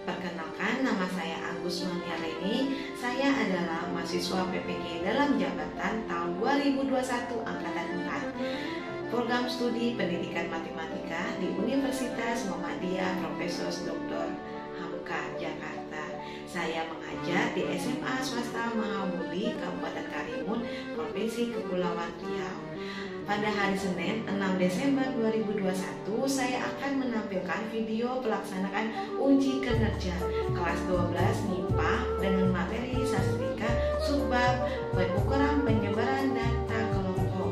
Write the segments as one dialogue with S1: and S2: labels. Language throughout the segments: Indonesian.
S1: Perkenalkan, nama saya Agus Maniareni. Saya adalah mahasiswa PPG dalam jabatan tahun 2021 Angkatan 4. Program Studi Pendidikan Matematika di Universitas Muhammadiyah Profesor Dr. Hamka, Jakarta. Saya mengajar di SMA Swasta Mahamudi, Kabupaten Karimun, Provinsi Kepulauan Riau. Pada hari Senin 6 Desember 2021, saya akan menampilkan video pelaksanaan uji kinerja kelas 12 MIPA dengan materi statistika subbab pengukuran penyebaran data kelompok.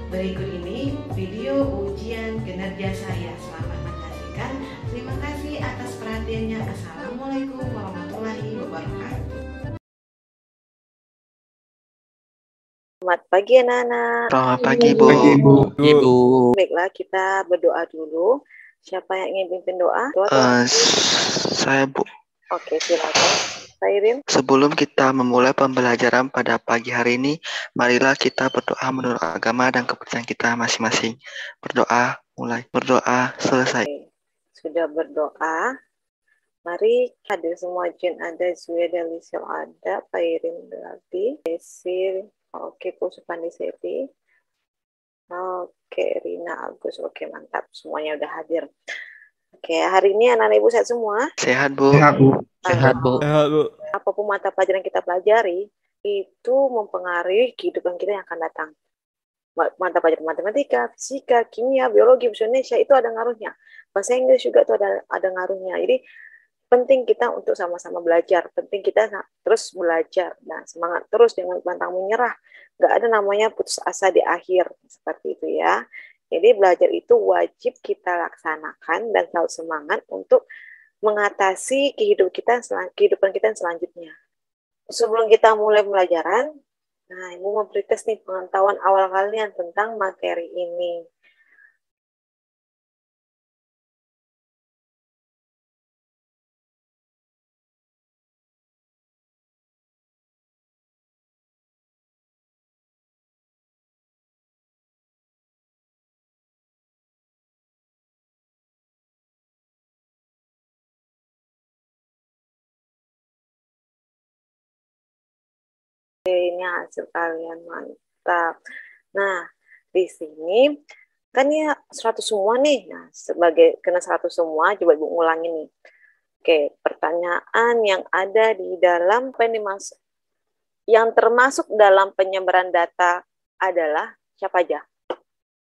S1: Berikut ini video ujian kinerja saya. Selamat menyaksikan. Terima kasih atas perhatiannya. Assalamualaikum warahmatullahi wabarakatuh.
S2: Selamat pagi anak-anak.
S3: Selamat pagi, Bu.
S4: Ibu.
S2: Baiklah, kita berdoa dulu. Siapa yang ingin pimpin doa?
S3: Saya, Bu.
S2: Oke, silakan. Sairin.
S3: Sebelum kita memulai pembelajaran pada pagi hari ini, marilah kita berdoa menurut agama dan kepercayaan kita masing-masing. Berdoa, mulai. Berdoa, selesai.
S2: Oke. Sudah berdoa. Mari hadir semua jin ada, Zuya dan Lisil ada, Pairin berarti, Desir. Oke, Pusupandi Seti. Oke, Rina, Agus. Oke, mantap. Semuanya udah hadir. Oke, hari ini anak-anak ibu sehat semua?
S3: Sehat, Bu.
S4: Sehat, Bu.
S3: Sehat, Bu.
S4: Sehat, Bu.
S2: Apapun mata pelajaran kita pelajari, itu mempengaruhi kehidupan kita yang akan datang. Mata pelajaran matematika, fisika, kimia, biologi, bahasa Indonesia, itu ada ngaruhnya. Bahasa Inggris juga itu ada ngaruhnya. Jadi, penting kita untuk sama-sama belajar, penting kita terus belajar, nah semangat terus, jangan pantang menyerah, nggak ada namanya putus asa di akhir, seperti itu ya. Jadi belajar itu wajib kita laksanakan dan selalu semangat untuk mengatasi kehidupan kita selanjutnya. Sebelum kita mulai pelajaran, nah Ibu mau beri tes nih pengetahuan awal kalian tentang materi ini. Ini hasil kalian mantap. Nah, di sini kan ya 100 semua nih. Nah, sebagai kena 100 semua, coba Ibu ngulangi nih. Oke, pertanyaan yang ada di dalam yang termasuk dalam penyebaran data adalah siapa aja?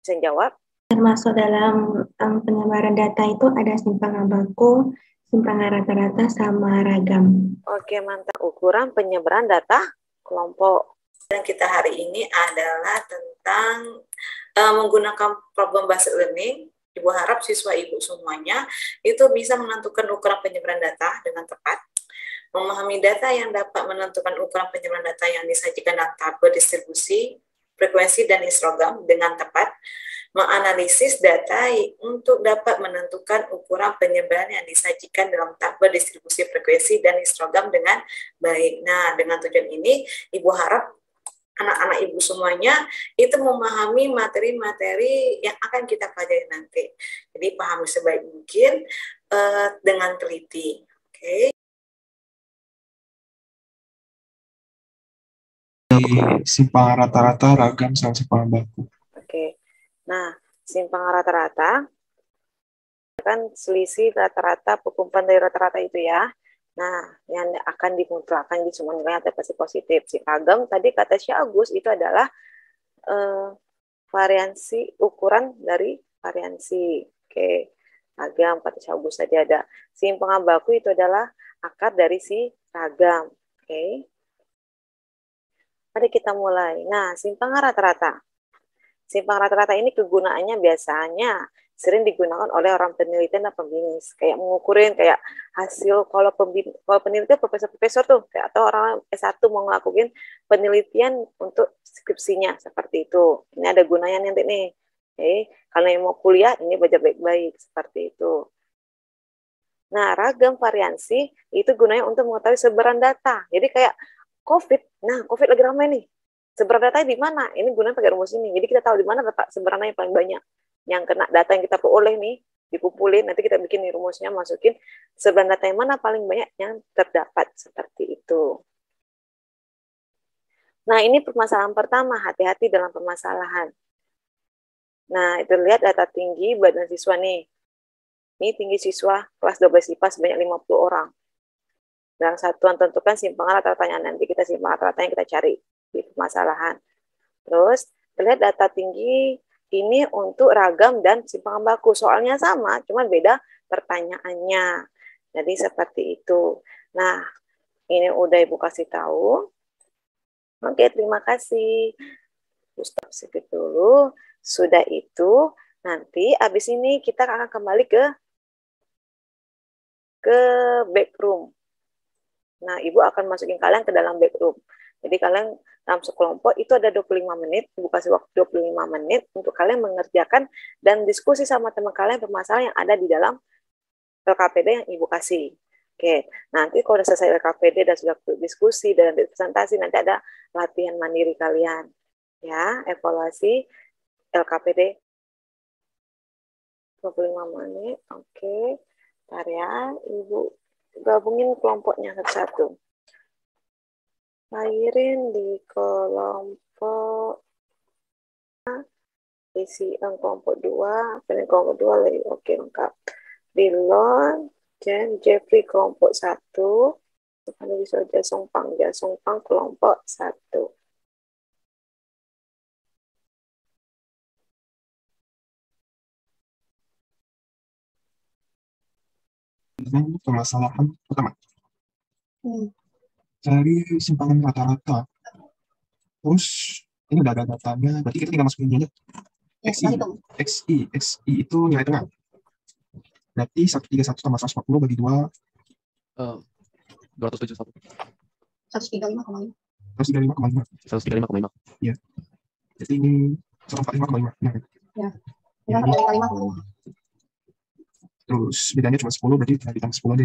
S2: Bisa jawab?
S5: Termasuk dalam penyebaran data itu ada simpangan baku, simpangan rata-rata, sama ragam.
S2: Oke, mantap. Ukuran penyebaran data kelompok.
S1: Dan kita hari ini adalah tentang menggunakan problem based learning. Ibu harap siswa ibu semuanya itu bisa menentukan ukuran penyebaran data dengan tepat, memahami data yang dapat menentukan ukuran penyebaran data yang disajikan dalam tabel distribusi, frekuensi, dan histogram dengan tepat, menganalisis data untuk dapat menentukan ukuran penyebaran yang disajikan dalam tabel distribusi, frekuensi, dan histogram dengan baik. Nah, dengan tujuan ini, Ibu harap anak-anak Ibu semuanya itu memahami materi-materi yang akan kita pelajari nanti. Jadi, pahami sebaik mungkin dengan teliti. Oke.
S4: Simpangan rata-rata, ragam, sama simpangan baku.
S2: Oke. Nah, simpangan rata-rata kan selisih rata-rata, perkumpulan dari rata-rata itu ya. Nah, yang akan dimutlakkan di semua nilai atau pasti positif. Si ragam tadi kata Syekh Agus itu adalah variansi, ukuran dari variansi. Oke, ragam kata Syekh Agus tadi ada. Simpangan baku itu adalah akar dari si ragam. Oke. Mari kita mulai. Nah, simpangan rata-rata. Simpangan rata-rata ini kegunaannya biasanya sering digunakan oleh orang penelitian dan pembimbing, kayak mengukurin kayak hasil kalau penelitian profesor-profesor tuh, kayak atau orang S1 mau ngelakuin penelitian untuk skripsinya seperti itu. Ini ada gunanya nanti nih. Oke, kalau yang mau kuliah ini baca baik-baik seperti itu. Nah, ragam variansi itu gunanya untuk mengetahui sebaran data. Jadi kayak COVID, nah COVID lagi ramai nih. Sebaran data di mana? Ini gunanya pakai rumus ini. Jadi kita tahu di mana letak sebarannya yang paling banyak. Yang kena data yang kita peroleh nih, dikumpulin, nanti kita bikin rumusnya, masukin sebenarnya data yang mana paling banyak yang terdapat, seperti itu. Nah, ini permasalahan pertama, hati-hati dalam permasalahan. Nah, itu lihat data tinggi badan siswa nih. Ini tinggi siswa kelas 12 IPA sebanyak 50 orang. Dalam satuan tentukan simpangan rata-ratanya, nanti kita simpangan rata-ratanya kita cari di permasalahan. Terus, terlihat data tinggi ini untuk ragam dan simpangan baku. Soalnya sama, cuman beda pertanyaannya. Jadi seperti itu. Nah, ini udah Ibu kasih tahu. Oke, terima kasih. Stop sedikit dulu. Sudah itu, nanti habis ini kita akan kembali ke backroom. Nah, Ibu akan masukin kalian ke dalam backroom. Jadi kalian dalam sekelompok itu ada 25 menit, Ibu kasih waktu 25 menit untuk kalian mengerjakan dan diskusi sama teman kalian permasalahan yang ada di dalam LKPD yang Ibu kasih. Oke, nanti kalau sudah selesai LKPD dan sudah diskusi dan presentasi, nanti ada latihan mandiri kalian. Ya, evaluasi LKPD 25 menit. Oke, bentar ya, Ibu gabungin kelompoknya satu-satu. Lairin di kelompok isi kelompok 2, pilih kelompok 2 lagi. Oke, lengkap. Dilon, Jen, Jeffrey kelompok 1. Ada bisa Jasongpang kelompok 1.
S4: Permasalahan pertama. Cari simpangan rata-rata. Terus ini udah ada datanya, berarti kita tinggal masukin aja. XI itu nilai tengah. Berarti 131 tambah 140 bagi 2.
S6: 271.
S5: 135,5.
S4: 135,5.
S6: 135,5.
S4: Iya. Jadi ini 145,5.
S5: Ya.
S4: Ya.
S5: 145,5.
S4: Terus bedanya cuma 10, berarti kita ditambah 10 aja.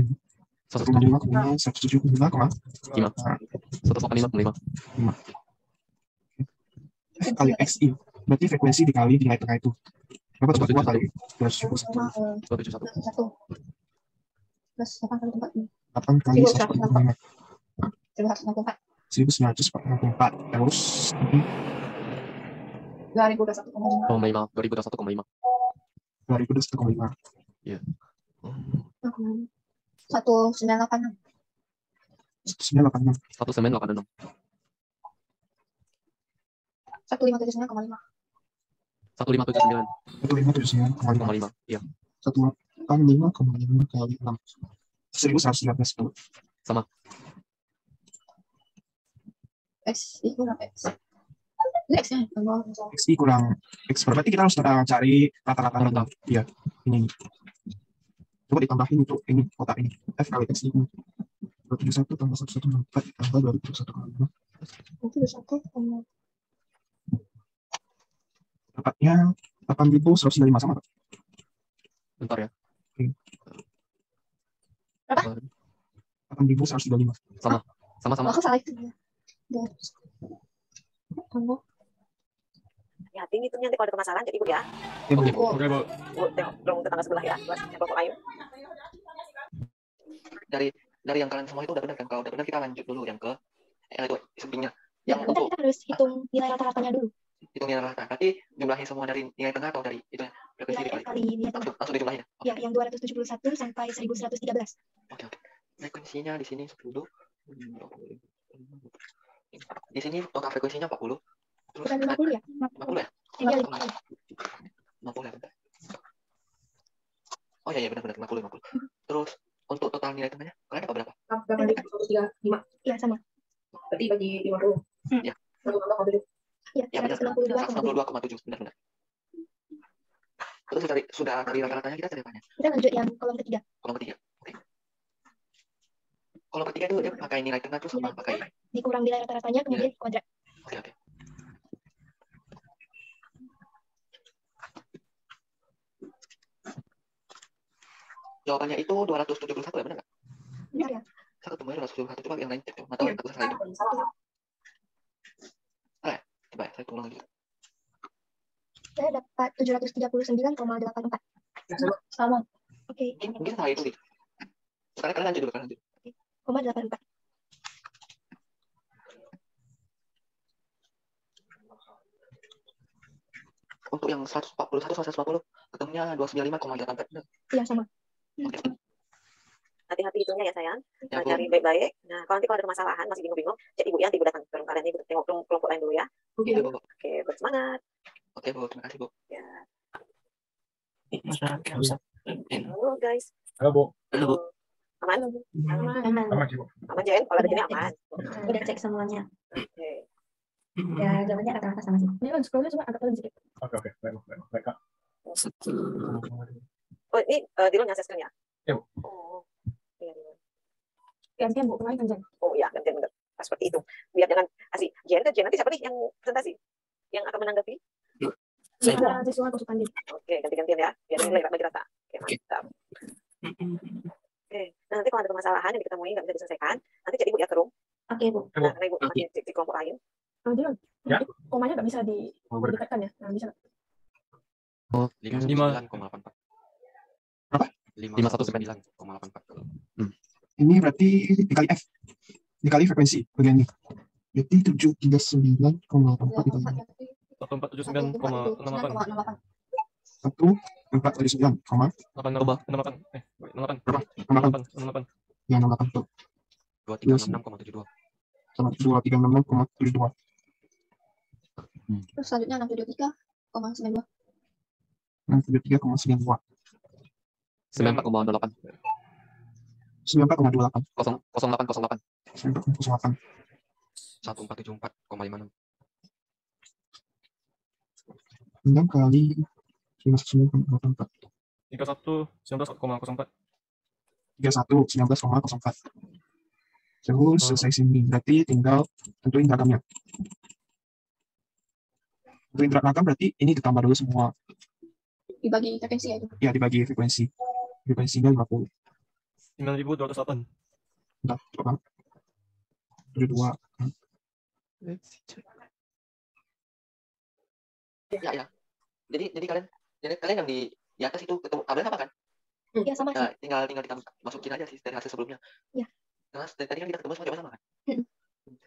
S4: 165,5, 175,5.
S6: 185,5.
S4: F kali XI. Berarti frekuensi dikali nilai tengah itu. Berapa coba 2 kali 271.
S6: 271.
S5: Plus 8 kali 4.
S4: 8 kali 145.
S5: 1964.
S4: 1944. Terus ini
S5: 2021,5.
S6: 2021,5.
S4: 2021,5.
S6: Iya.
S5: 1986.
S4: 1986.
S6: 1986.
S5: 1579,5.
S6: 1579,5.
S4: 1579,5.
S6: Iya.
S4: 185,5 kali 6. 1115.
S6: Sama.
S5: X itu berapa X? Ini X-nya.
S4: XI kurang X berarti kita harus cari rata-rata. Iya. Ini. Coba ditambahin untuk ini kotak ini. F kali XI 271 tambah 114 tambah 271,5.
S5: 21,5.
S4: Dapatnya 8.195 sama.
S6: Bentar ya.
S5: Berapa?
S4: 8.195.
S6: Sama. Sama-sama.
S5: Aku salah itu ya. Tunggu.
S2: Ya, tinggi itu nanti kalau ada permasalahan jadi Ibu ya.
S6: Oke, Bu. Oke, Bu.
S2: Bu, tengok dong tetangga sebelah ya. Yang kelompok lain.
S3: Dari yang kalian semua itu udah benar kan? Kalau udah benar kita lanjut dulu yang ke itu sampingnya. Yang
S5: Ya,
S3: untuk
S5: kita harus hitung nilai rata-ratanya dulu.
S3: hitung nilai rata. Berarti jumlahin semua dari nilai tengah atau dari itu frekuensi
S5: Nilai
S3: dikali.
S5: kali nilai tengah.
S3: Langsung dijumlahin ya.
S5: Ya, yang 271 sampai 1113.
S3: Oke. Frekuensinya di sini 10. Di sini total frekuensinya 40. Terus
S5: Bukan 50 ya?
S3: 50 ya?
S5: Iya,
S3: 50 ya, bentar. Oh iya benar 50. Terus untuk total nilai tengahnya kalian dapat berapa?
S5: 135. Iya, sama.
S2: Berarti bagi 50.
S3: Ya.
S2: 1,7.
S5: Iya,
S3: Ya benar.
S5: 162,7.
S3: 162,7 benar. Terus sudah dari rata-ratanya kita cari apanya?
S5: Kita lanjut yang kolom ketiga.
S3: Kolom ketiga. Oke. Kolom ketiga itu dia pakai nilai tengah terus sama pakai.
S5: Dikurang nilai rata-ratanya kemudian kuadrat.
S3: Oke. Jawabannya itu 271 ya benar nggak?
S5: Benar ya?
S3: Saya ketemu 271 coba yang lain cek coba. Atau aku salah itu. Coba saya tulang lagi.
S5: Saya dapat 739,84. Sama. Oke.
S3: Mungkin sama itu gitu. Sekarang kalian lanjut dulu, kalian lanjut.
S5: 0,84.
S3: Untuk yang 141 sama 140, ketemunya 295,84.
S5: Iya, sama.
S3: Oke.
S2: Hati-hati hitungnya ya sayang.
S3: Ya, Bu.
S2: Cari baik-baik. Nah, kalau nanti kalau ada permasalahan masih bingung-bingung, cek ibu ya, nanti ibu datang. Baru kalian ibu tengok kelompok lain dulu ya.
S3: Gitu, Bu.
S2: Oke, bersemangat.
S3: Oke, Bu. Terima kasih, Bu.
S2: Ya.
S3: Halo,
S2: Halo guys.
S4: Halo, Bu.
S3: Bu.
S2: Aman?
S5: Aman.
S4: Aman, Ibu.
S2: Aman Jen? Kalau ada gini aman.
S5: Udah cek semuanya.
S2: Oke.
S5: Ya, jawabannya rata-rata sama sih. Ini scrollnya cuma agak lebih sedikit.
S4: Oke. Baik, Kak.
S2: Oh, ini Dilon yang screen ya?
S4: Iya, Bu.
S2: Oh. Iya, Dilon.
S5: Gantian, Bu. Kemarin kan, Jen.
S2: Oh iya, gantian bener. Nah, seperti itu. Biar jangan kasih Jen ke Jen. Nanti siapa nih yang presentasi? Yang akan menanggapi?
S5: Saya siswa Kosu Pandi.
S2: Oke, ganti-gantian ya. Biar nilai bagi rata. Oke, mantap. Oke, nah, nanti kalau ada permasalahan yang diketemui nggak bisa diselesaikan, nanti cek ibu ya ke room.
S5: Oke, Bu.
S2: Nah, karena ibu masih di kelompok lain.
S5: Dilon.
S4: Ya.
S5: Komanya nggak bisa didekatkan ya? Nah, bisa.
S6: Oh,
S3: 59,84.
S4: Berapa?
S6: 51,9,84.
S4: Ini berarti dikali F. Dikali frekuensi bagian ini. Berarti 739,84 dikali
S6: 1479,68.
S4: 1439,68.
S6: 68.
S4: Ya, 68 tuh.
S3: 2366,72.
S4: Sama 2366,72.
S5: Terus selanjutnya 673,92.
S4: 673,92.
S6: 94,08.
S4: 94,28.
S6: 0808.
S4: 94,08.
S3: 1474,56.
S4: 6 kali 59,84.
S6: 31 19,04.
S4: 31 19,04. Terus selesai sini. Berarti tinggal tentuin ragamnya. Tentuin ragam berarti ini ditambah dulu semua.
S5: Dibagi frekuensi ya itu.
S4: Ya, dibagi frekuensi. Frekuensinya 50.
S6: 9208.
S4: Udah, cepet banget. 72.
S3: Ya. Jadi kalian yang di atas itu ketemu tabelnya sama kan?
S5: Iya, sama sih.
S3: Nah, tinggal kita masukin aja sih dari hasil sebelumnya.
S5: Iya.
S3: Karena dari tadi kan kita ketemu semua jawaban sama kan?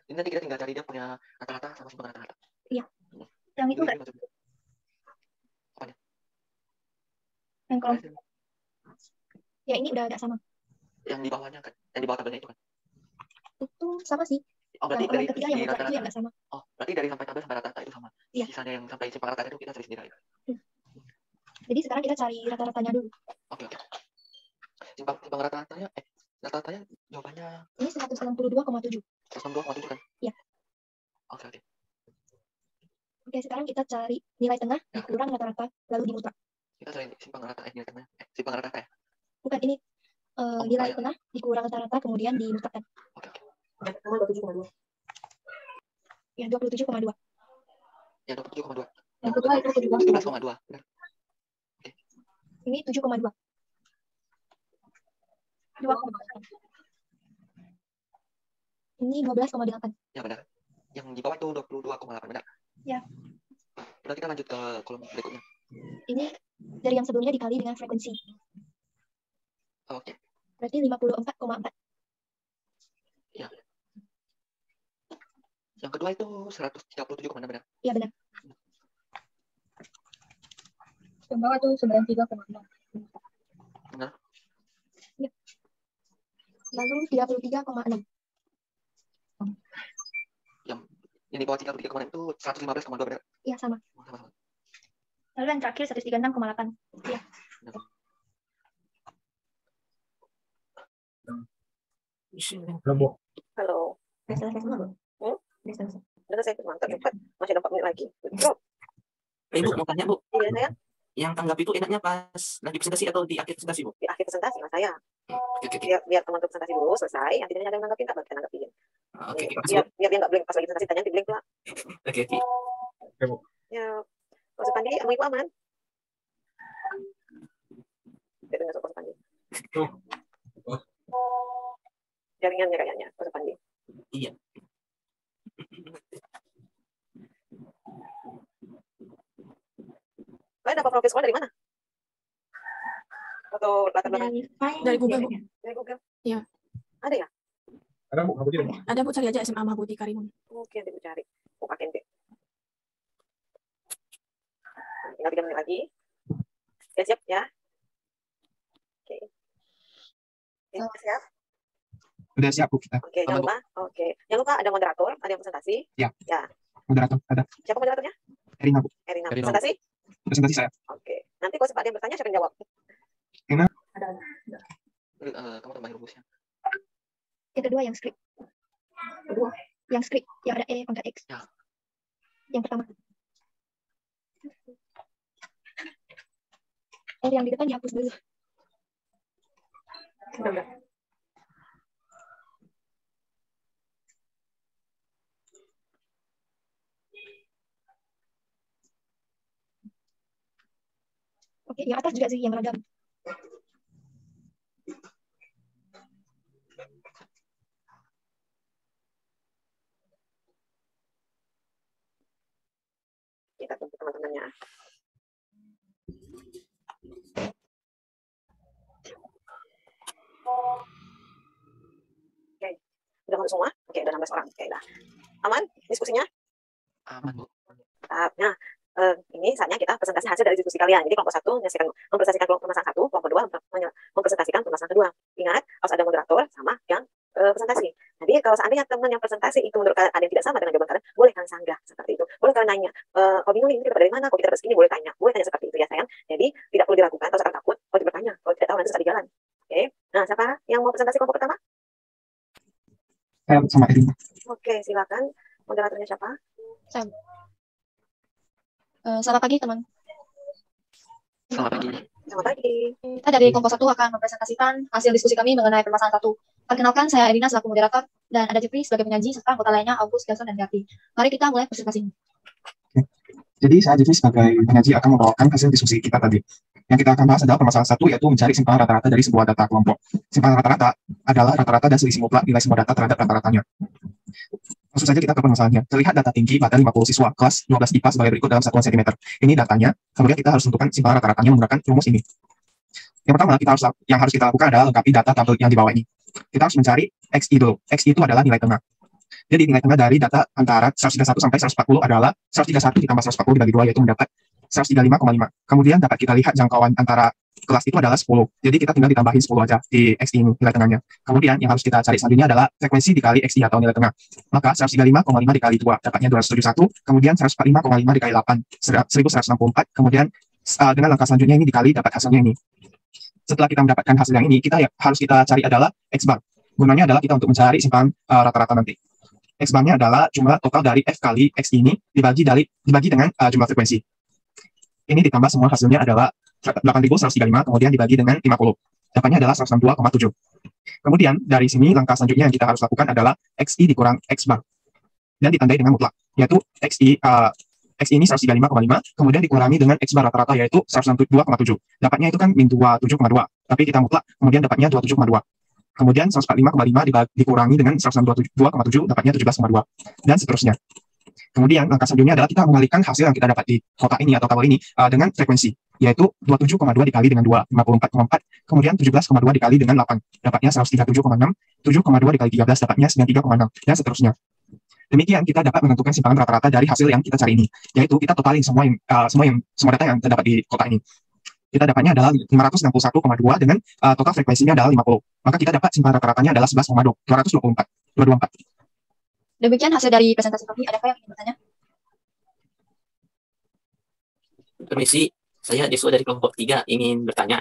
S3: Ini nanti kita tinggal cari dia punya rata-rata sama simpangan rata-rata.
S5: Yang itu enggak?
S3: Apanya?
S5: Yang kalau ya ini udah agak sama.
S3: Yang di bawahnya kan? Yang di bawah tabelnya itu kan?
S5: Itu sama sih.
S3: Oh, berarti
S5: Yang
S3: dari
S5: ketiga yang mutlak itu
S3: rata-rata.
S5: yang nggak sama.
S3: Oh, berarti dari sampai tabel sampai rata-rata itu sama.
S5: Iya.
S3: Sisanya yang sampai simpang rata itu kita cari sendiri.
S5: Jadi sekarang kita cari rata-ratanya dulu.
S3: Oke. Simpang rata-ratanya jawabannya
S5: Ini 162,7.
S3: 162,7 kan?
S5: Iya.
S3: Oke.
S5: Oke, sekarang kita cari nilai tengah dikurang rata-rata lalu dimutlak.
S3: Kita cari simpang rata nilai tengah. Simpang rata ya?
S5: Bukan ini nilai tengah dikurang rata-rata kemudian dimutlakkan.
S3: Oke.
S2: Sama 27,2.
S5: Ya, 27,2.
S3: Ya, 27,2.
S5: Yang kedua itu
S3: 17,2. Benar.
S5: Ini 7,2. 2,8. Ini 12,8.
S3: Ya, benar. Yang di bawah itu 22,8, benar.
S5: Ya.
S3: Berarti kita lanjut ke kolom berikutnya.
S5: Ini dari yang sebelumnya dikali dengan frekuensi.
S3: Oke.
S5: Berarti 54,4.
S3: Ya. Yang kedua itu 137,6, benar.
S5: Iya, benar. Yang bawah itu 93,6.
S3: Benar.
S5: Ya. Lalu 33,6.
S3: Yang di bawah 33,6 itu 115,2, benar.
S5: Iya, sama.
S3: Sama-sama.
S5: Lalu yang terakhir 136,8. Iya.
S4: Halo, Bu.
S2: Halo.
S5: Udah selesai semua, Bu?
S2: Hmm?
S5: Udah selesai.
S2: Udah saya mantap cepat. Masih ada 4 menit lagi. Drop.
S7: Ibu mau tanya, Bu,
S2: Iya saya
S7: yang tanggap itu enaknya pas lagi presentasi atau di akhir presentasi, Bu?
S2: di akhir presentasi mas saya.
S7: Oke.
S2: Biar teman-teman presentasi dulu selesai. Nanti dia ada yang nanggapin tak? Kita nanggapin.
S7: Oke, makasih, Bu.
S2: Biar dia nggak blank pas lagi presentasi tanya nanti blank pula.
S7: Oke.
S4: Oke, Bu.
S2: Ya. Mas Pandi, sama Ibu aman? Tidak dengar Mas Pandi.
S4: Tuh.
S2: Jaringannya kayaknya Mas Pandi.
S7: Iya.
S2: Kalian dapat profil sekolah dari mana?
S5: Fine.
S8: Dari Google, Bu.
S2: Dari Google?
S8: Iya.
S2: Ada ya?
S4: Ada Bu, Mahbudi.
S8: Ada, Bu, cari aja SMA Mahbudi Karimun.
S2: Oke, nanti aku cari. Aku pakai nanti. Tinggal 3 menit lagi. Oke, siap ya? Oke. Oke, siap?
S4: Udah siap Bu kita.
S2: Oke, jangan lupa. Oke, jangan lupa ada moderator, ada yang presentasi.
S4: Ya.
S2: Ya.
S4: Moderator ada.
S2: Siapa moderatornya?
S4: Erina Bu.
S2: Erina.
S6: Erina.
S2: Presentasi?
S4: Presentasi saya.
S2: Oke. Nanti kalau sempat ada yang bertanya, siapa yang jawab?
S4: Erina.
S3: Kamu tambahin rumusnya.
S5: Yang kedua yang script. Kedua yang script yang ada E pangkat X.
S3: Ya.
S5: Yang pertama. Oh, yang di depan dihapus dulu.
S2: Udah.
S5: Oke, yang atas juga sih yang ragam.
S2: Kita tunggu teman-temannya. Oke, udah masuk semua? Oke, udah 16 orang. Oke, dah. Aman diskusinya?
S3: Aman, Bu.
S2: Nah, ini saatnya kita presentasi hasil dari diskusi kalian. Jadi kelompok 1 mempresentasikan kelompok pemasangan 1, kelompok 2 mempresentasikan pemasangan kedua. Ingat, harus ada moderator sama yang presentasi. Jadi kalau seandainya teman yang presentasi itu menurut kalian ada yang tidak sama dengan jawaban kalian, boleh kalian sanggah seperti itu. Boleh kalian nanya, kau bingung ini dapat dari mana, kau kita dapat segini, boleh tanya seperti itu ya sayang. Jadi tidak perlu diragukan, kalau takut, kau bertanya, kalau tidak tahu nanti susah di jalan. Oke, nah siapa yang mau presentasi kelompok pertama?
S4: Saya sama Erina.
S2: Oke, silakan. Moderatornya siapa?
S5: Selamat pagi, teman.
S3: Selamat pagi.
S2: Selamat pagi.
S5: Kita dari kelompok 1 akan mempresentasikan hasil diskusi kami mengenai permasalahan 1. Perkenalkan, saya Erina selaku moderator, dan ada Jeffrey sebagai penyaji, serta anggota lainnya August, Gelson, dan Gati. Mari kita mulai presentasinya.
S4: Jadi saya Jeffrey sebagai penyaji akan membawakan hasil diskusi kita tadi. Yang kita akan bahas adalah permasalahan 1, yaitu mencari simpangan rata-rata dari sebuah data kelompok. Simpangan rata-rata adalah rata-rata dan selisih mutlak nilai semua data terhadap rata-ratanya. Langsung saja kita ke permasalahannya. Terlihat data tinggi pada 50 siswa kelas 12 IPA sebagai berikut dalam satuan sentimeter. Ini datanya, kemudian kita harus tentukan simpangan rata-ratanya menggunakan rumus ini. Yang pertama, yang harus kita lakukan adalah lengkapi data tabel yang di bawah ini. Kita harus mencari XI dulu. XI itu adalah nilai tengah. Jadi nilai tengah dari data antara 131 sampai 140 adalah 131 ditambah 140 dibagi 2, yaitu mendapat 135,5. Kemudian dapat kita lihat jangkauan antara kelas itu adalah 10. Jadi kita tinggal ditambahin 10 aja di XI ini, nilai tengahnya. Kemudian yang harus kita cari selanjutnya adalah frekuensi dikali XI atau nilai tengah. Maka 135,5 dikali 2 dapatnya 271, kemudian 145,5 dikali 8, 1164, kemudian dengan langkah selanjutnya ini dikali dapat hasilnya ini. Setelah kita mendapatkan hasil yang ini, harus kita cari adalah X bar. Gunanya adalah kita untuk mencari simpangan rata-rata nanti. X bar-nya adalah jumlah total dari F kali X ini dibagi dengan jumlah frekuensi. Ini ditambah semua hasilnya adalah 8.135, kemudian dibagi dengan 50. Dapatnya adalah 162,7. Kemudian dari sini langkah selanjutnya yang kita harus lakukan adalah XI dikurang X bar. Dan ditandai dengan mutlak, yaitu X ini 135,5, kemudian dikurangi dengan X bar rata-rata yaitu 162,7. Dapatnya itu kan min 27,2, tapi kita mutlak, kemudian dapatnya 27,2. Kemudian 145,5 dikurangi dengan 162,7, dapatnya 17,2, dan seterusnya. Kemudian langkah selanjutnya adalah kita mengalihkan hasil yang kita dapat di kotak ini atau tabel ini dengan frekuensi, yaitu 27,2 dikali dengan 2, 54,4, kemudian 17,2 dikali dengan 8, dapatnya 137,6, 7,2 dikali 13, dapatnya 93,6, dan seterusnya. Demikian kita dapat menentukan simpangan rata-rata dari hasil yang kita cari ini, yaitu kita totalin semua data yang terdapat di kotak ini. Kita dapatnya adalah 561,2 dengan total frekuensinya adalah 50. Maka kita dapat simpangan rata-ratanya adalah 11,224.
S5: Demikian hasil dari presentasi kami. Adakah yang ingin bertanya?
S7: Permisi, saya Deswa dari kelompok 3 ingin bertanya.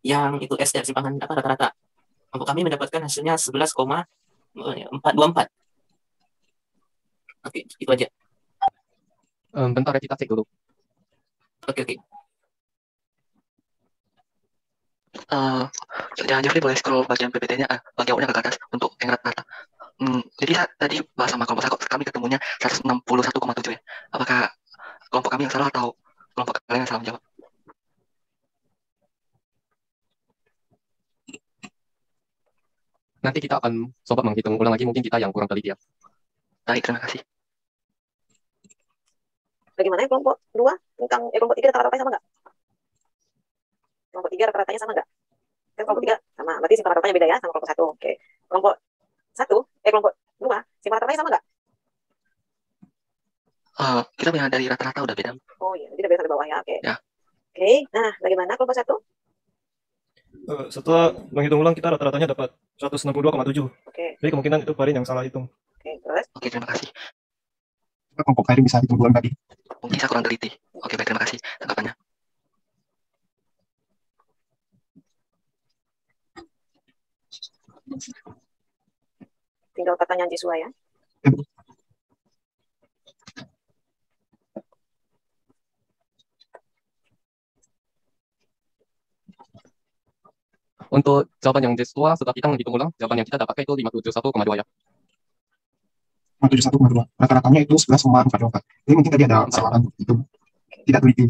S7: Yang itu SR simpangan apa rata-rata? Kelompok kami mendapatkan hasilnya 11,424. Oke, itu aja.
S6: Bentar ya, kita cek dulu.
S7: Oke.
S3: Jangan Jeffrey boleh scroll bagian PPT-nya, bagian ke atas untuk yang rata-rata. Jadi tadi bahas sama kelompok saya, kami ketemunya 161,7 ya. Apakah kelompok kami yang salah atau kelompok kalian yang salah menjawab?
S6: Nanti kita akan coba menghitung ulang lagi, mungkin kita yang kurang teliti ya.
S3: Baik, terima kasih.
S2: Bagaimana kelompok 2 tentang kelompok 3 rata-ratanya sama nggak? Kelompok 3 rata-ratanya sama nggak? Kan kelompok 3 sama, berarti simpangan rata-ratanya beda ya sama kelompok 1. Oke. Kelompok 2, simpangan rata-ratanya sama nggak?
S3: Kita punya dari rata-rata udah beda.
S2: Oh iya, jadi udah beda sampai bawah ya. Oke.
S3: Ya.
S2: Oke, nah bagaimana kelompok 1?
S4: Setelah menghitung ulang kita rata-ratanya dapat 162,7.
S2: Oke.
S4: Jadi kemungkinan itu Farin yang salah hitung.
S2: Oke, terus?
S3: Oke, terima kasih.
S4: Kelompok Farin bisa hitung duluan tadi.
S3: Mungkin saya kurang teliti. Oke, baik, terima kasih tanggapannya.
S2: Tinggal pertanyaan siswa ya.
S6: Untuk jawaban yang siswa setelah kita menghitung ulang, jawaban yang kita dapatkan itu 571,2 ya.
S4: 571,2. Rata-ratanya itu 11,44. Jadi mungkin tadi ada kesalahan itu. Tidak teliti.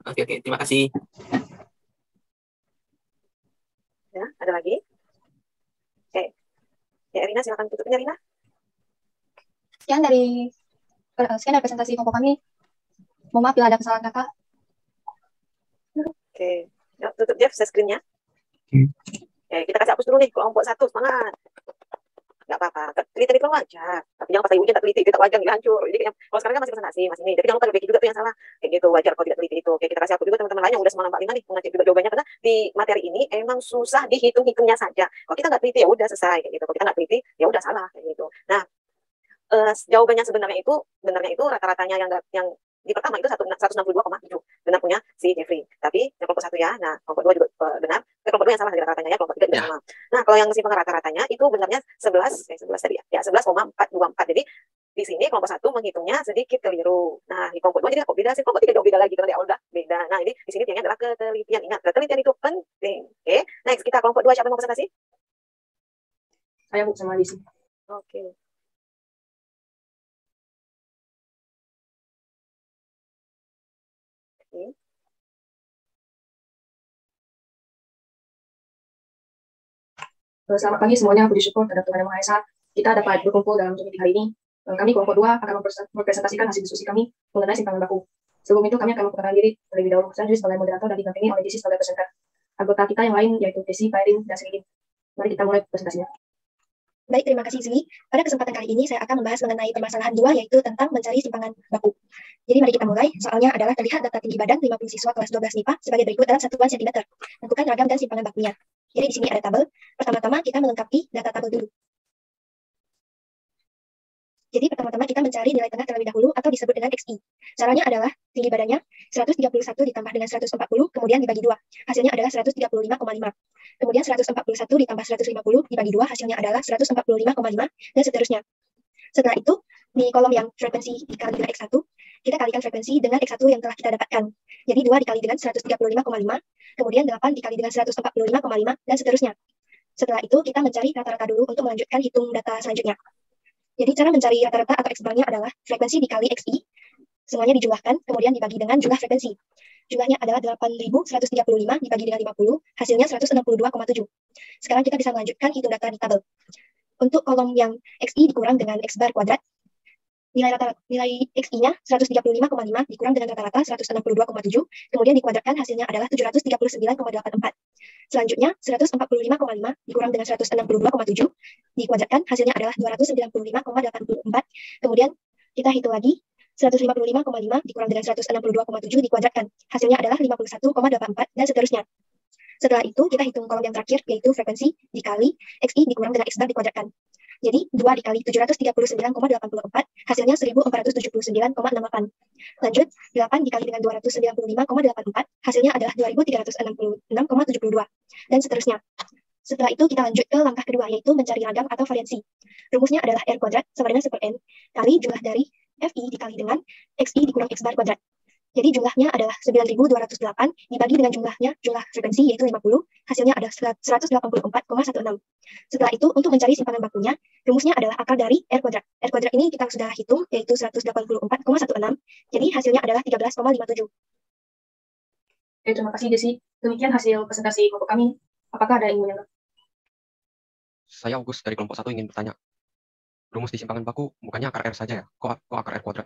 S7: Oke, terima kasih.
S2: Ya, ada lagi? Oke. Ya, Erina silakan tutupnya, Rina.
S5: Sekian dari presentasi kelompok kami. Mohon maaf bila ada kesalahan kata.
S2: Oke. Ya, tutup Jeff screen-nya. Oke, kita kasih hapus dulu nih kelompok 1, semangat. Nggak apa-apa, teliti itu wajar. Tapi jangan pas lagi ujian tak teliti, tidak wajar, nggak hancur. Jadi kalau sekarang kan masih presentasi, masih ini. Tapi jangan lupa diperbaiki juga tuh yang salah. Kayak gitu, wajar kalau tidak teliti itu. Oke, kita kasih hapus juga teman-teman lain yang udah semangat 45 nih, mengecek juga jawabannya. Karena di materi ini emang susah dihitung-hitungnya saja. Kalau kita nggak teliti, ya udah selesai. Kayak gitu. Kalau kita nggak teliti, ya udah salah. Kayak gitu. Nah, jawabannya sebenarnya itu rata-ratanya yang di pertama itu 162,7 benar punya si Jeffrey. Tapi yang kelompok 1 ya, nah kelompok 2 juga benar. Kelompok 2 yang salah dari rata-ratanya ya, kelompok 3 juga sama. Nah, kalau yang simpangan rata-ratanya itu benarnya 11 tadi ya, 11,424. Jadi di sini kelompok 1 menghitungnya sedikit keliru. Nah, di kelompok 2 jadi kok beda sih, kelompok 3 jauh beda lagi karena di awal udah beda. Nah, ini di sini tiangnya adalah ketelitian. Ingat, ketelitian itu penting. Oke. Next, kita kelompok 2 siapa yang mau presentasi?
S8: Saya Bu sama Lisi.
S2: Oke.
S8: Selamat pagi semuanya, puji syukur terhadap Tuhan Yang Maha Esa. Kita dapat berkumpul dalam Zoom meeting hari ini. Kami kelompok 2 akan mempresentasikan hasil diskusi kami mengenai simpangan baku. Sebelum itu kami akan memperkenalkan diri terlebih dahulu. Saya Jules sebagai moderator dan didampingi oleh Desi sebagai presenter. Anggota kita yang lain yaitu Desi, Fairin, dan Sridin. Mari kita mulai presentasinya.
S5: Baik, terima kasih Zuli. Pada kesempatan kali ini saya akan membahas mengenai permasalahan 2 yaitu tentang mencari simpangan baku. Jadi mari kita mulai. Soalnya adalah terlihat data tinggi badan 50 siswa kelas 12 MIPA sebagai berikut dalam satuan sentimeter. Tentukan ragam dan simpangan bakunya. Jadi di sini ada tabel. Pertama-tama kita melengkapi data tabel dulu. Jadi pertama-tama kita mencari nilai tengah terlebih dahulu atau disebut dengan XI. Caranya adalah tinggi badannya 131 ditambah dengan 140 kemudian dibagi 2. Hasilnya adalah 135,5. Kemudian 141 ditambah 150 dibagi 2 hasilnya adalah 145,5 dan seterusnya. Setelah itu di kolom yang frekuensi dikali dengan X1, kita kalikan frekuensi dengan X1 yang telah kita dapatkan. Jadi 2 dikali dengan 135,5, kemudian 8 dikali dengan 145,5 dan seterusnya. Setelah itu kita mencari rata-rata dulu untuk melanjutkan hitung data selanjutnya. Jadi cara mencari rata-rata atau X-bar-nya adalah frekuensi dikali XI, semuanya dijumlahkan, kemudian dibagi dengan jumlah frekuensi. Jumlahnya adalah 8.135 dibagi dengan 50, hasilnya 162,7. Sekarang kita bisa melanjutkan hitung data di tabel. Untuk kolom yang XI dikurang dengan X-bar kuadrat, nilai XI-nya 135,5 dikurang dengan rata-rata 162,7, kemudian dikuadratkan hasilnya adalah 739,84. Selanjutnya, 145,5 dikurang dengan 162,7, dikuadratkan hasilnya adalah 295,84. Kemudian kita hitung lagi, 155,5 dikurang dengan 162,7 dikuadratkan. Hasilnya adalah 51,84 dan seterusnya. Setelah itu, kita hitung kolom yang terakhir, yaitu frekuensi dikali XI dikurang dengan X-bar dikuadratkan. Jadi, 2 dikali 739,84, hasilnya 1479,68. Lanjut, 8 dikali dengan 295,84, hasilnya adalah 2366,72. Dan seterusnya. Setelah itu, kita lanjut ke langkah kedua, yaitu mencari ragam atau variansi. Rumusnya adalah R kuadrat sama dengan 1/N kali jumlah dari FI dikali dengan XI dikurang X-bar kuadrat. Jadi jumlahnya adalah 9.208 dibagi dengan jumlah frekuensi yaitu 50, hasilnya adalah 184,16. Setelah itu, untuk mencari simpangan bakunya, rumusnya adalah akar dari R kuadrat. R kuadrat ini kita sudah hitung, yaitu 184,16, jadi hasilnya adalah 13,57.
S8: Oke, terima kasih Desi. Demikian hasil presentasi kelompok kami. Apakah ada yang ingin menambah?
S6: Saya Agus dari kelompok 1 ingin bertanya. Rumus di simpangan baku bukannya akar R saja ya? Kok akar R kuadrat?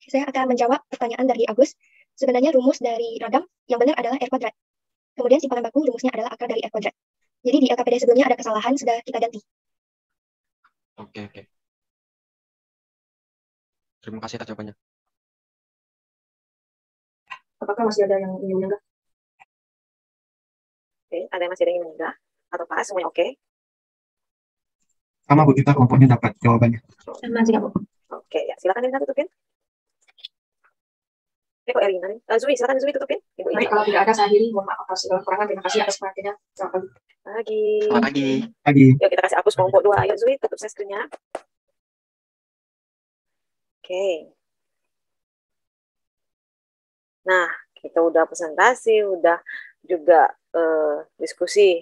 S5: Saya akan menjawab pertanyaan dari Agus. Sebenarnya rumus dari ragam yang benar adalah R kuadrat. Kemudian simpangan baku rumusnya adalah akar dari R kuadrat. Jadi di LKPD sebelumnya ada kesalahan, sudah kita ganti.
S6: Oke. Terima kasih atas jawabannya.
S8: Apakah masih ada yang ingin menyanggah?
S2: Oke, ada yang masih ada yang ingin menyanggah? Atau Pak, semuanya oke?
S4: Sama Bu, kita kelompoknya dapat jawabannya.
S8: Sama juga, Bu.
S2: Oke, ya silakan Irina tutupin. Kok Irina nih? Zui, silakan Zui tutupin. Ibu
S8: Baik,
S2: ini.
S8: kalau tidak ada saya akhiri. Mohon maaf atas segala kekurangan. Terima kasih atas perhatiannya. Selamat pagi.
S2: Pagi.
S3: Selamat pagi.
S4: Lagi.
S2: Yuk kita kasih hapus kelompok 2. Ayo Zui, tutup screen-nya. Oke. Nah, kita udah presentasi, udah juga diskusi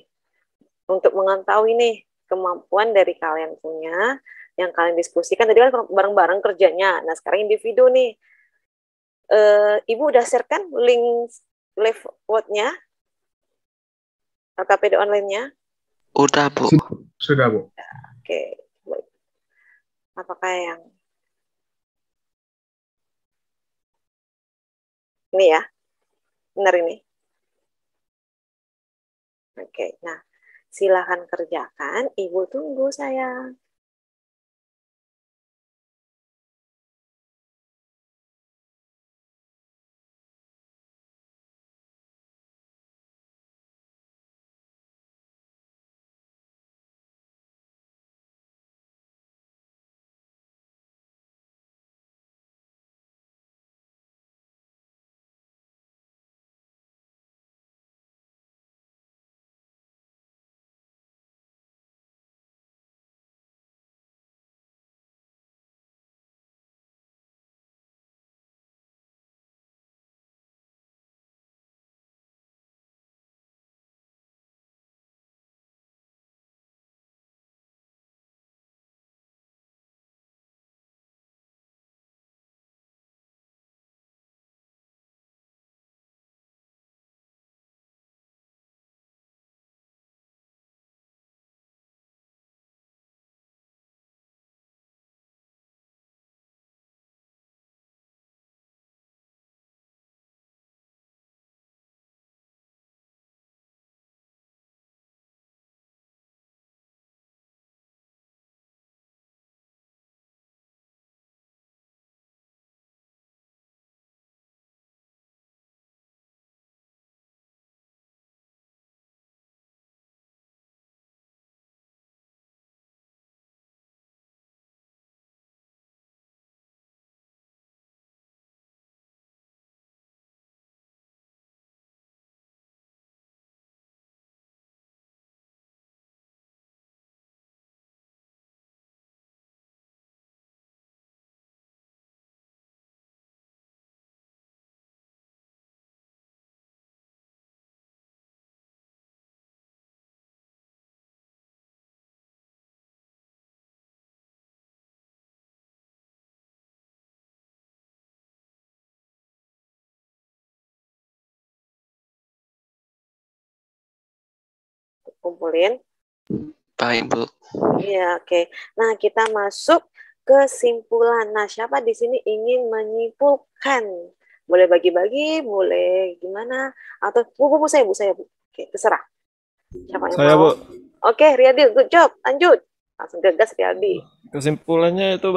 S2: untuk mengetahui nih kemampuan dari kalian punya yang kalian diskusikan tadi kan bareng-bareng kerjanya. Nah, sekarang individu nih. Ibu udah share kan link live vote-nya? LKPD online-nya?
S3: Udah, Bu.
S4: Sudah, Bu.
S2: Oke. Baik. Apakah yang ini ya? Benar ini? Oke. Nah, silakan kerjakan. Ibu tunggu, sayang. Kumpulin.
S3: Baik, Bu.
S2: Iya, oke. Nah, kita masuk kesimpulan. Nah, siapa di sini ingin menyimpulkan? Boleh bagi-bagi, boleh gimana? Atau Bu, saya, Bu. Oke, terserah. Siapa yang
S9: Saya,
S2: mau?
S9: Bu.
S2: Oke, Riyadi, good job. Lanjut. Langsung gegas, Riyadi.
S9: Kesimpulannya itu,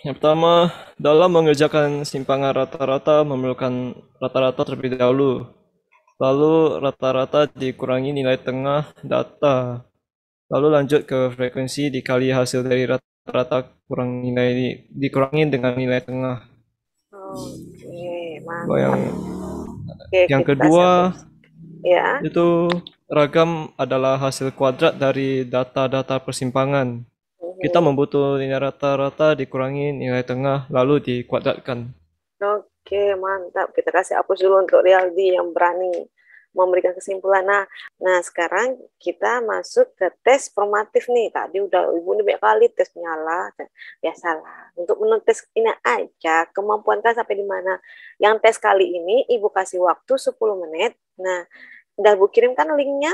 S9: yang pertama, dalam mengerjakan simpangan rata-rata memerlukan rata-rata terlebih dahulu. Lalu rata-rata dikurangi nilai tengah data. Lalu lanjut ke frekuensi dikali hasil dari rata-rata dikurangi dengan nilai tengah.
S2: Oke,
S9: Yang,
S2: mantap. Oke,
S9: yang
S2: kita
S9: kedua,
S2: ya.
S9: itu ragam adalah hasil kuadrat dari data-data persimpangan. Kita membutuhkan nilai rata-rata dikurangi nilai tengah lalu dikuadratkan.
S2: Oke, mantap. Kita kasih hapus dulu untuk Riyadi yang berani memberikan kesimpulan. Nah, sekarang kita masuk ke tes formatif nih. Tadi udah Ibu ini banyak kali tes nyala. Biasalah. Untuk menetes ini aja kemampuan kan sampai di mana. Yang tes kali ini Ibu kasih waktu 10 menit. Nah, udah Bu kirimkan linknya?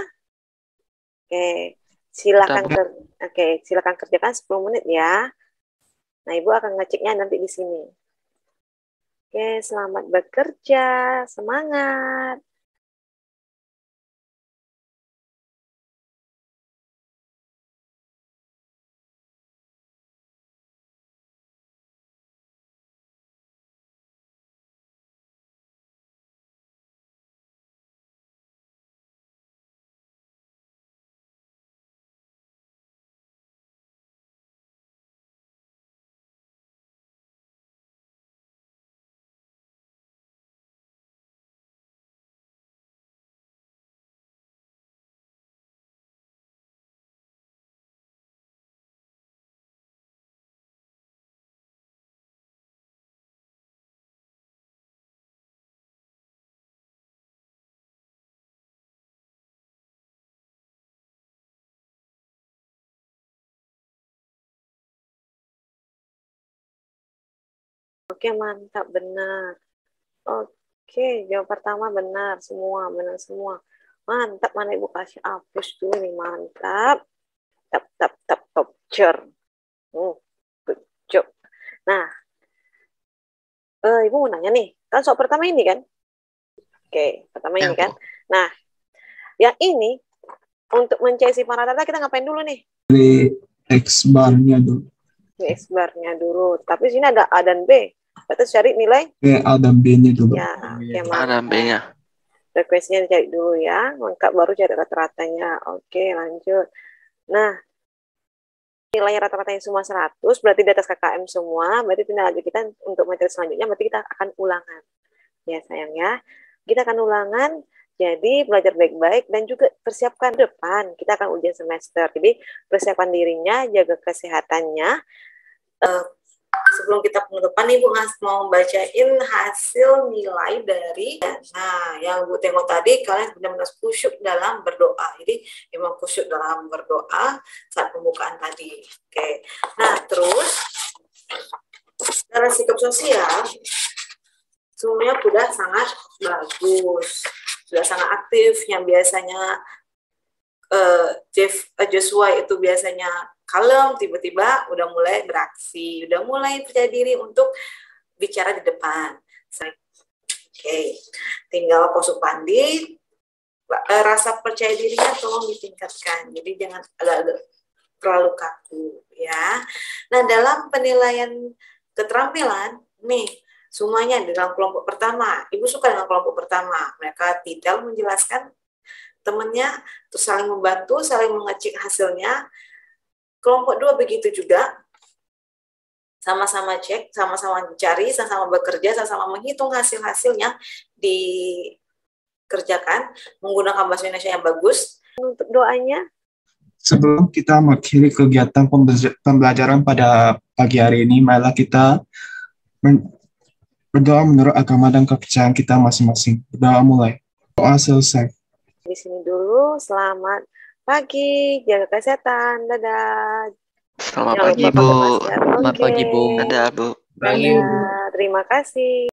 S2: Oke, silakan silakan kerjakan 10 menit ya. Nah, Ibu akan ngeceknya nanti di sini. Oke, selamat bekerja. Semangat. Oke, mantap, benar. Oke, jawab pertama benar semua, benar semua. Mantap, mana Ibu kasih hapus dulu nih, mantap. Top, cer. Good job. Nah, Ibu mau nanya nih, kan soal pertama ini kan? Oke, pertama ini kan. Nah, yang ini untuk mencari simpang rata-rata kita ngapain dulu nih?
S4: Dari X bar-nya dulu.
S2: X bar-nya dulu. Tapi sini ada A dan B. Kita cari nilai
S4: A dan B-nya dulu.
S2: ya, oke,
S3: A dan B-nya.
S2: Request-nya dicari dulu ya, lengkap baru cari rata-ratanya. Oke, lanjut. Nah, nilai rata-ratanya semua 100, berarti di atas KKM semua, berarti tindak lanjut kita untuk materi selanjutnya, berarti kita akan ulangan. Ya sayang ya, kita akan ulangan, jadi belajar baik-baik dan juga persiapkan depan, kita akan ujian semester. Jadi persiapkan dirinya, jaga kesehatannya. Sebelum kita penutupan, Ibu mau bacain hasil nilai dari, nah yang Bu tengok tadi, kalian benar-benar khusyuk dalam berdoa. Jadi memang khusyuk dalam berdoa saat pembukaan tadi. Oke. Nah terus, secara sikap sosial, semuanya sudah sangat bagus, sudah sangat aktif. Yang biasanya Joshua itu biasanya kalem, tiba-tiba udah mulai beraksi, udah mulai percaya diri untuk bicara di depan. Oke, tinggal Kosupandi, rasa percaya dirinya tolong ditingkatkan, jadi jangan agak-agak terlalu kaku ya. Nah dalam penilaian keterampilan nih, semuanya dalam kelompok pertama, Ibu suka dengan kelompok pertama, mereka detail menjelaskan temannya, terus saling membantu, saling mengecek hasilnya. Kelompok 2 begitu juga, sama-sama cek, sama-sama cari, sama-sama bekerja, sama-sama menghitung hasil-hasilnya dikerjakan menggunakan bahasa Indonesia yang bagus. Untuk doanya,
S4: sebelum kita mengakhiri kegiatan pembelajaran pada pagi hari ini, marilah kita berdoa menurut agama dan kepercayaan kita masing-masing. Berdoa mulai. Doa selesai.
S2: Di sini dulu, selamat pagi, jaga kesehatan, dadah.
S3: Selamat pagi, Bu.
S2: Selamat
S3: pagi, Bu. Dadah, Bu.
S2: Dadah, terima kasih.